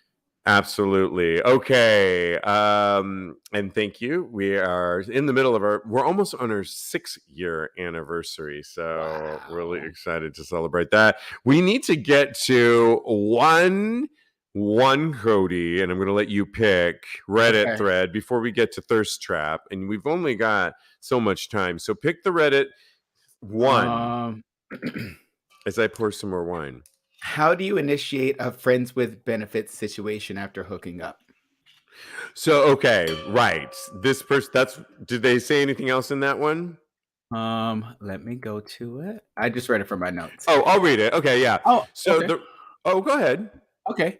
Absolutely. Okay. And thank you. We are in the middle of we're almost on our 6-year anniversary. So really excited to celebrate that. We need to get to one Cody, and I'm going to let you pick Reddit thread before we get to Thirst Trap. And we've only got so much time. So pick the Reddit one as I pour some more wine. How do you initiate a friends with benefits situation after hooking up? So, okay, right. This person, did they say anything else in that one? Let me go to it. I just read it from my notes. Oh, I'll read it. Okay, yeah. Oh, so go ahead. Okay.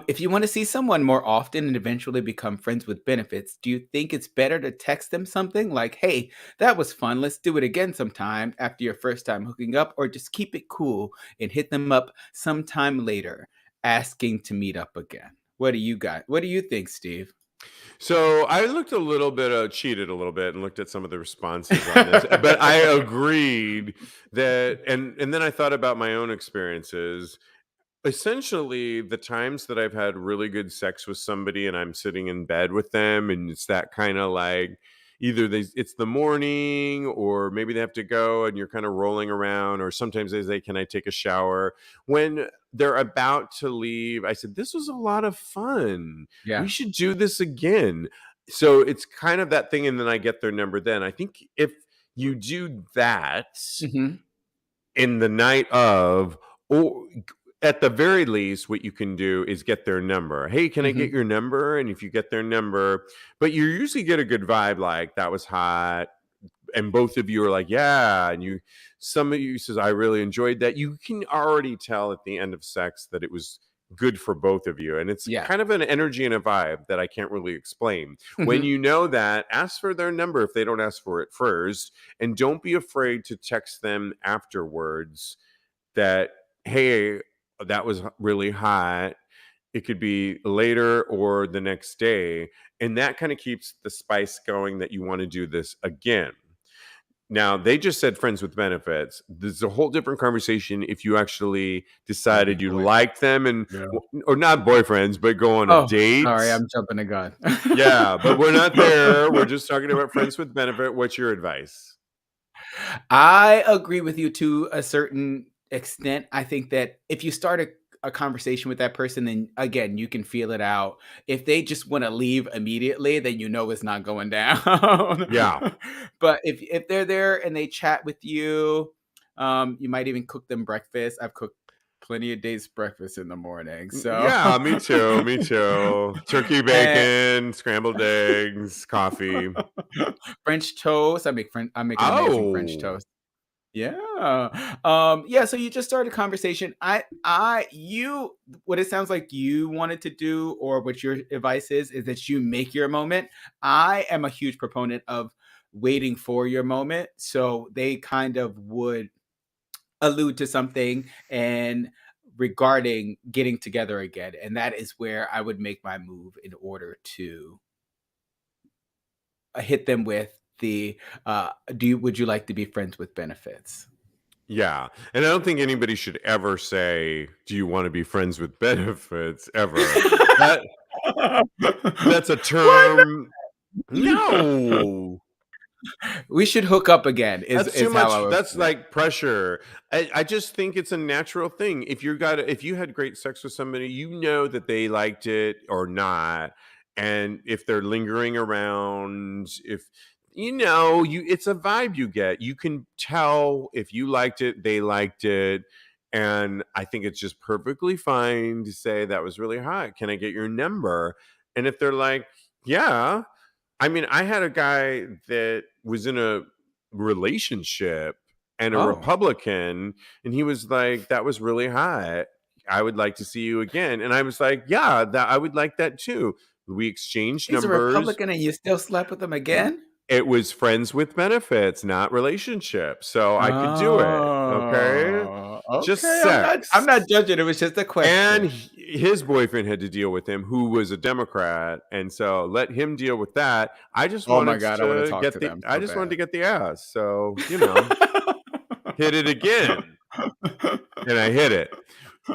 If you want to see someone more often and eventually become friends with benefits, do you think it's better to text them something like, "Hey, that was fun. Let's do it again sometime," after your first time hooking up, or just keep it cool and hit them up sometime later, asking to meet up again? What do you got? What do you think, Steve? So I looked a little bit, cheated a little bit, and looked at some of the responses on this. But I agreed that, and then I thought about my own experiences. Essentially, the times that I've had really good sex with somebody, and I'm sitting in bed with them, and it's that kind of like either it's the morning, or maybe they have to go, and you're kind of rolling around, or sometimes they say, "Can I take a shower?" When they're about to leave, I said, "This was a lot of fun. We Yeah. should do this again." So it's kind of that thing, and then I get their number. Then I think if you do that Hmm. in the night of, or at the very least, what you can do is get their number. Hey, can I get Hmm. your number? And if you get their number, but you usually get a good vibe, like that was hot, and both of you are like, yeah, and you, some of you says, I really enjoyed that. You can already tell at the end of sex that it was good for both of you, and it's Yeah. kind of an energy and a vibe that I can't really explain. When Hmm. you know that, ask for their number if they don't ask for it first, and don't be afraid to text them afterwards that, hey, that was really hot. It could be later or the next day, and that kind of keeps the spice going that you want to do this again. Now, they just said friends with benefits. There's a whole different conversation if you actually Maybe decided you boy. like them, and Yeah. or not boyfriends, but go on a Oh, date. sorry, I'm jumping the gun. Yeah, but we're not there. We're just talking about friends with benefit. What's your advice? I agree with you to a certain extent. I think that if you start a conversation with that person, then again, you can feel it out. If they just want to leave immediately, then you know it's not going down. Yeah. But if they're there and they chat with you, you might even cook them breakfast. I've cooked plenty of dates breakfast in the morning. So Yeah, me too. Me too. Turkey, and bacon, scrambled eggs, coffee. French toast. I make an amazing French Oh, toast. Yeah. Yeah, so you just started a conversation. You what it sounds like you wanted to do, or what your advice is that you make your moment. I am a huge proponent of waiting for your moment. So they kind of would allude to something and regarding getting together again. And that is where I would make my move in order to hit them with the would you like to be friends with benefits? yeah. And I don't think anybody should ever say, "Do you want to be friends with benefits?" ever. That that's a Why term. not? No. We should hook up again That's too is how I much. would That's put it. like pressure. I just think it's a natural thing. If you had great sex with somebody, you know that they liked it or not. And if they're lingering around, if it's a vibe you get. You can tell if you liked it, they liked it. And I think it's just perfectly fine to say that was really hot. Can I get your number? And if they're like, yeah, I mean, I had a guy that was in a relationship and a Oh, Republican, and he was like, "That was really hot. I would like to see you again." And I was like, "Yeah, that I would like that too." We exchanged he's a numbers. Republican and you still slept with him again? It was friends with benefits, not relationships, so I could do it. Okay, Oh, just okay. I'm not sex. judging. It was just a And question. his boyfriend had to deal with him, who was a Democrat, and so let him deal with that. I just Oh my wanted god, I want to to talk get to the them I so just wanted to bad. get the ass. So, hit it again. And I hit it.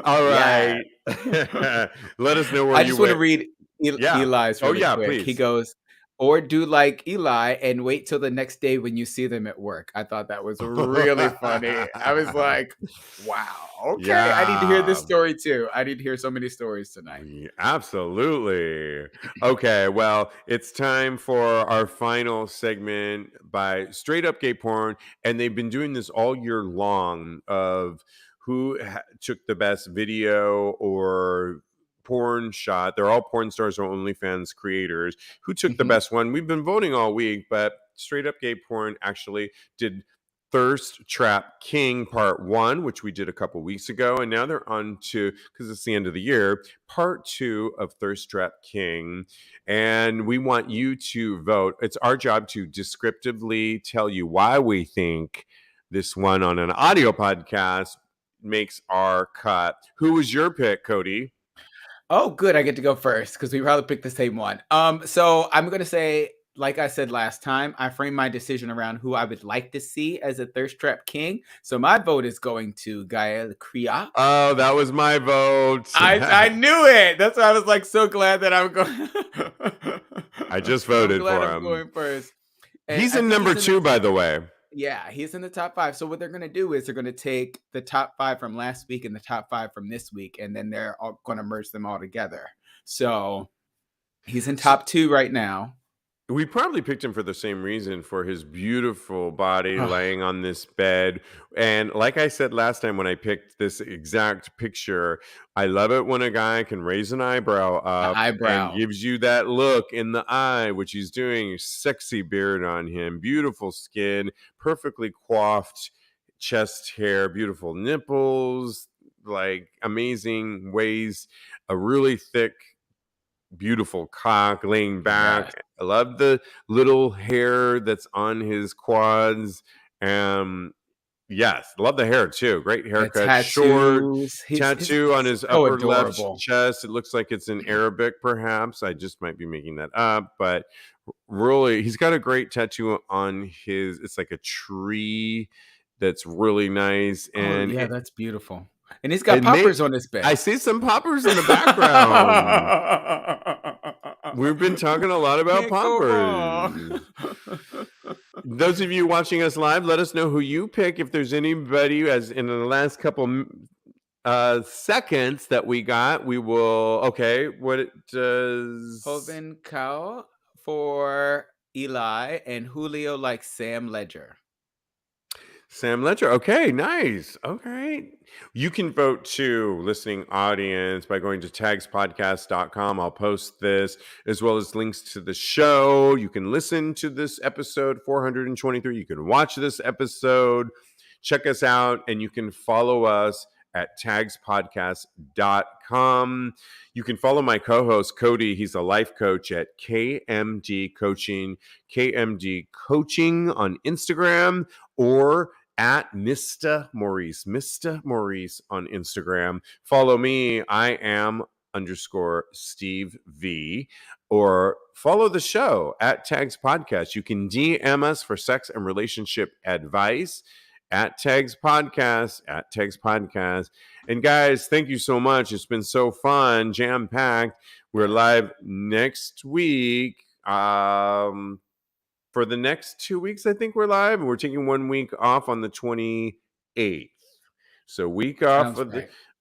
All Yeah. right. Let us know where I you just want to went. read Yeah. Eli's Oh really yeah, quick. He please. goes, or do like Eli and wait till the next day when you see them at work. I thought that was really funny. I was like, wow, okay. I need to hear this Yeah. story too. I need to hear so many stories tonight. Absolutely. Okay, well, it's time for our final segment by Straight Up Gay Porn, and they've been doing this all year long of who took the best video or porn shot. They're all porn stars or OnlyFans creators. Who took the Mhm. best one? We've been voting all week, but Straight Up Gay Porn actually did Thirst Trap King Part 1, which we did a couple weeks ago. And now they're on to, because it's the end of the year, Part 2 of Thirst Trap King. And we want you to vote. It's our job to descriptively tell you why we think this one on an audio podcast makes our cut. Who was your pick, Cody? Oh, good. I get to go first because we probably picked the same one. So I'm going to say, like I said last time, I framed my decision around who I would like to see as a Thirst Trap King. So my vote is going to Gael Kriak. Oh, that was my vote. I knew it. That's why I was like so glad that I'm going. I just voted for I'm him. going first. And He's I in think number 2, by the way. Yeah, he's in the top 5. So what they're going to do is they're going to take the top 5 from last week and the top 5 from this week, and then they're all going to merge them all together. So he's in top 2 right now. We probably picked him for the same reason, for his beautiful body laying on this bed. And like I said last time when I picked this exact picture, I love it when a guy can raise an eyebrow up and gives you that look in the eye, which he's doing. Sexy beard on him, beautiful skin, perfectly coiffed chest hair, beautiful nipples, like amazing waist, a really thick, beautiful cock laying back. Yes. I love the little hair that's on his quads. Yes, love the hair too. Great haircut, short tattoo on his upper left chest. It looks like it's in Arabic, perhaps. I just might be making that up, but really, he's got a great tattoo on his. It's like a tree that's really nice, and that's beautiful. And he's got poppers on his bed. I see some poppers in the background. We've been talking a lot about poppers. Those of you watching us live, let us know who you pick. If there's anybody, as in the last couple seconds that we got, we will. Okay, what does Hovind Kao for Eli and Julio like Sam Ledger? Sam Ledger. Okay, nice. Okay. You can vote too, listening audience, by going to tagspodcast.com. I'll post this as well as links to the show. You can listen to this episode 423. You can watch this episode. Check us out, and you can follow us at tagspodcast.com. You can follow my co-host, Cody. He's a life coach at KMD Coaching, KMD Coaching on Instagram, or at Mr. Maurice on Instagram. Follow me. I am _Steve V, or follow the show at Tags Podcast. You can DM us for sex and relationship advice at Tags Podcast, at Tags Podcast. And guys, thank you so much. It's been so fun, jam-packed. We're live next week. For the next 2 weeks, I think we're live. We're taking 1 week off on the 28th. So week off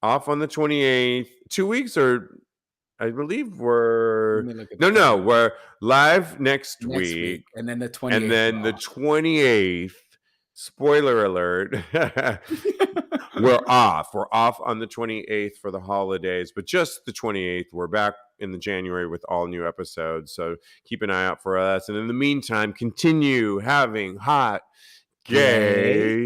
off on the 28th. 2 weeks, or I believe we're we're live next week. And then the 28th. And then the 28th. Spoiler alert. We're off. We're off on the 28th for the holidays, but just the 28th. We're back in the January with all new episodes. So keep an eye out for us. And in the meantime, continue having hot, gay